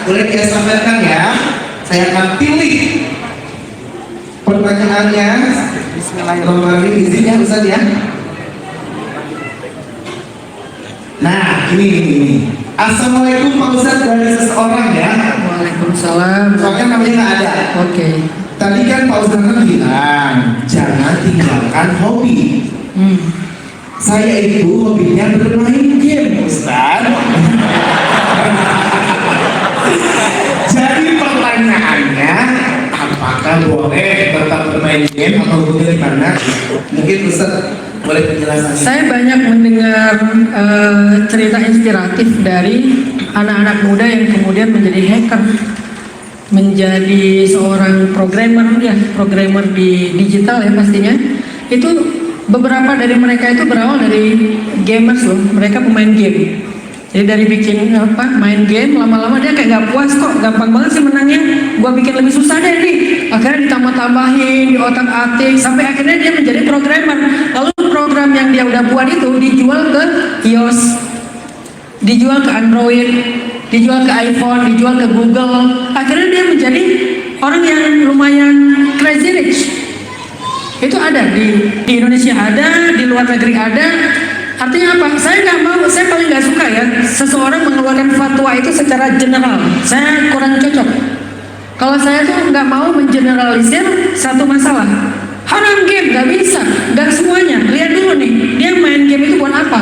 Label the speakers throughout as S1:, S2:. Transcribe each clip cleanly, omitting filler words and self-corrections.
S1: boleh disampaikan ya. Saya akan pilih pertanyaannya. Bismillahirrahmanirrahim. Izin ya Ustaz ya. Nah, ini. Assalamualaikum Pak Ustaz, dari seseorang ya.
S2: Waalaikumsalam.
S1: Soalnya namanya nggak ada.
S2: Oke.
S1: Tadi kan Pak Ustaz kan bilang jangan tinggalkan hobi. Saya itu hobinya bermain game, Ustaz. Jadi pertanyaannya, apakah boleh tetap bermain game atau bagaimana? Mungkin Ustaz boleh penjelasannya.
S2: Saya banyak mendengar cerita inspiratif dari anak-anak muda yang kemudian menjadi hacker, menjadi seorang programmer di digital ya pastinya. Itu beberapa dari mereka itu berawal dari gamers loh, mereka pemain game. Jadi dari bikin main game, lama-lama dia kayak gak puas kok, gampang banget sih menangnya, gua bikin lebih susah deh nih. Akhirnya ditambah-tambahin, di otak-atik, sampai akhirnya dia menjadi programmer. Lalu program yang dia udah buat itu dijual ke iOS, dijual ke Android, dijual ke iPhone, dijual ke Google. Akhirnya dia menjadi orang yang lumayan crazy rich. Itu ada di Indonesia, ada di luar negeri ada. Artinya apa? Saya nggak mau, saya paling nggak suka ya seseorang mengeluarkan fatwa itu secara general. Saya kurang cocok. Kalau saya tuh nggak mau mengeneralisir satu masalah. Haram game nggak bisa, nggak semuanya. Lihat dulu nih, dia main game itu buat apa?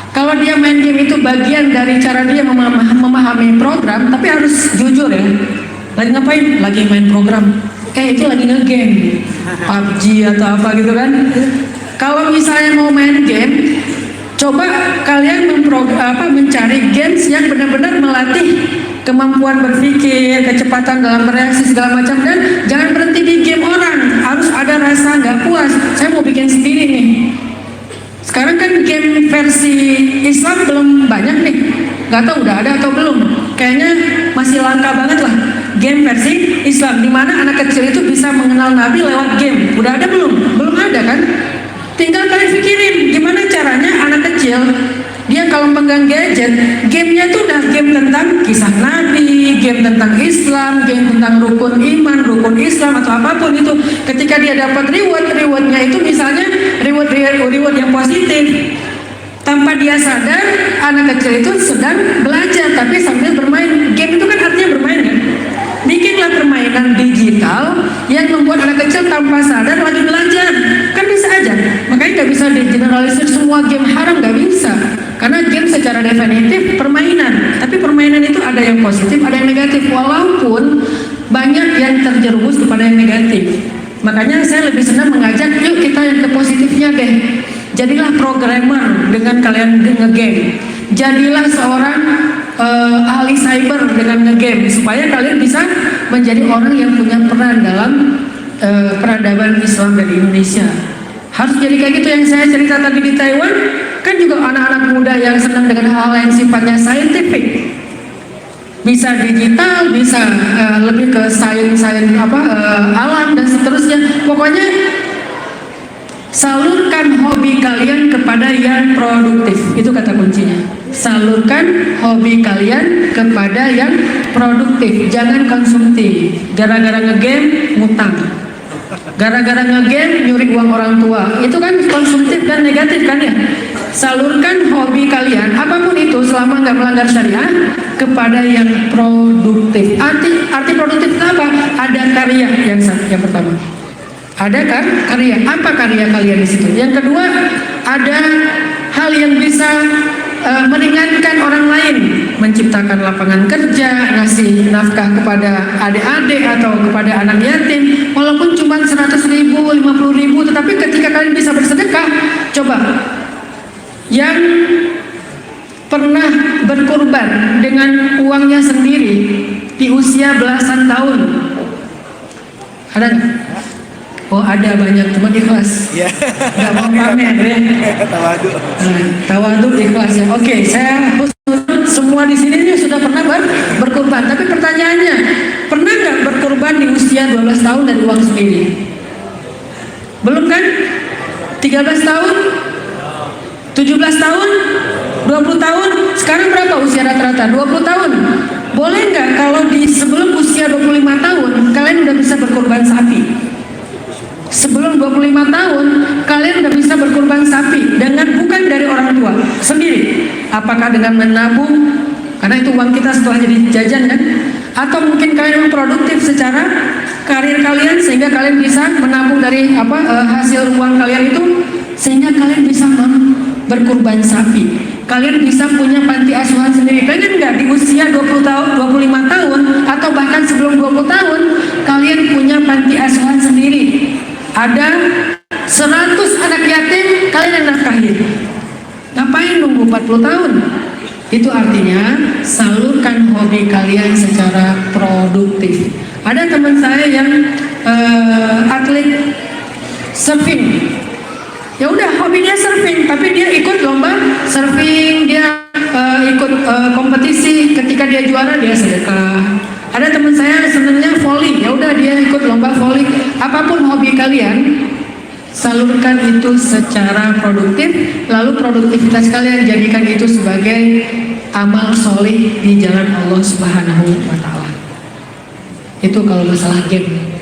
S2: Kalau dia main game itu bagian dari cara dia memahami program, tapi harus jujur ya. Lagi ngapain? Lagi main program. Itu lagi nge-game, PUBG atau apa gitu kan. Kalau misalnya mau main game, coba kalian mencari games yang benar-benar melatih kemampuan berpikir, kecepatan dalam bereaksi segala macam, dan jangan berhenti di game orang. Harus ada rasa nggak puas. Saya mau bikin sendiri nih. Sekarang kan game versi Islam belum banyak nih. Nggak tahu udah ada atau belum. Kayaknya masih langka banget lah. Game versi Islam, dimana anak kecil itu bisa mengenal Nabi lewat game. Udah ada belum? Belum ada kan? Tinggal kalian pikirin gimana caranya anak kecil dia kalau pegang gadget, gamenya itu udah game tentang kisah Nabi, game tentang Islam, game tentang rukun iman, rukun Islam atau apapun itu. Ketika dia dapat rewardnya itu misalnya reward yang positif, tanpa dia sadar anak kecil itu sedang belajar tapi sambil bermain. Game itu kan artinya bermain kan? Bikinlah permainan digital yang membuat anak kecil tanpa sadar lagi belajar. Kan bisa aja. Makanya nggak bisa digeneralisir semua game haram, nggak bisa. Karena game secara definitif permainan. Tapi permainan itu ada yang positif, ada yang negatif. Walaupun banyak yang terjerumus kepada yang negatif. Makanya saya lebih senang mengajak, yuk kita yang ke positifnya deh. Jadilah programmer dengan kalian nge-game. Jadilah seorang ahli cyber dengan nge-game, supaya kalian bisa menjadi orang yang punya peran dalam peradaban Islam dari Indonesia. Harus jadi kayak gitu. Yang saya cerita tadi di Taiwan kan juga anak-anak muda yang senang dengan hal yang sifatnya scientific, bisa digital, bisa lebih ke sains alam dan seterusnya. Pokoknya salurkan hobi kalian kepada yang produktif. Itu kata kuncinya. Salurkan hobi kalian kepada yang produktif. Jangan konsumtif. Gara-gara ngegame ngutang, gara-gara ngegame nyuri uang orang tua. Itu kan konsumtif dan negatif kan ya. Salurkan hobi kalian apapun itu selama nggak melanggar syariah kepada yang produktif. Arti produktif itu apa? Ada karya yang pertama. Ada kan karya? Apa karya kalian di situ? Yang kedua, ada hal yang bisa meringankan orang lain, menciptakan lapangan kerja, ngasih nafkah kepada adik-adik atau kepada anak yatim, walaupun cuma 100.000, 50.000, tetapi ketika kalian bisa bersedekah, coba yang pernah berkorban dengan uangnya sendiri di usia belasan tahun, ada nggak? Oh ada, banyak, cuma ikhlas, nggak mau pamer ya. Tawadu ikhlas ya. Oke, saya semua di sini sudah pernah berkorban. Tapi pertanyaannya, pernah nggak berkorban di usia 12 tahun dari uang sendiri? Belum kan? 13 tahun? 17 tahun? 20 tahun? Sekarang berapa usia rata-rata? 20 tahun. Boleh nggak kalau di sebelum usia 25 tahun kalian udah bisa berkorban sapi. Sebelum 25 tahun kalian udah bisa berkorban sapi dengan bukan dari orang tua sendiri. Apakah dengan menabung, karena itu uang kita setelah jadi jajan kan? Atau mungkin kalian memang produktif secara karir kalian sehingga kalian bisa menabung dari hasil uang kalian itu sehingga kalian bisa berkorban sapi. Kalian bisa punya panti asuhan sendiri. Pengen nggak di usia 20 tahun, 25 tahun atau bahkan sebelum 20 tahun kalian punya panti asuhan sendiri? Ada 100 anak yatim, kalian yang nafkahin. Ngapain nunggu 40 tahun? Itu artinya salurkan hobi kalian secara produktif. Ada teman saya yang atlet surfing. Ya udah hobi dia surfing, tapi dia ikut lomba surfing, dia ikut kompetisi. Ketika dia juara dia sedekah. Ada teman saya sebenarnya volley, ya udah dia ikut lomba volley. Apapun hobi kalian, salurkan itu secara produktif, lalu produktivitas kalian jadikan itu sebagai amal soleh di jalan Allah Subhanahu wa Ta'ala. Itu kalau masalah game.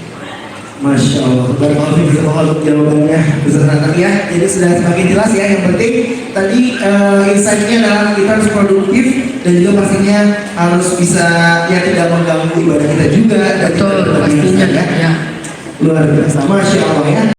S1: Masya Allah, barakallahu jawabannya bisa senang ya. Jadi sudah semakin jelas ya. Yang penting tadi insight-nya adalah kita harus produktif dan juga pastinya harus bisa ya tidak mengganggu ibadah kita juga.
S2: Betul, pastinya ya.
S1: Luar biasa, Masya Allah ya.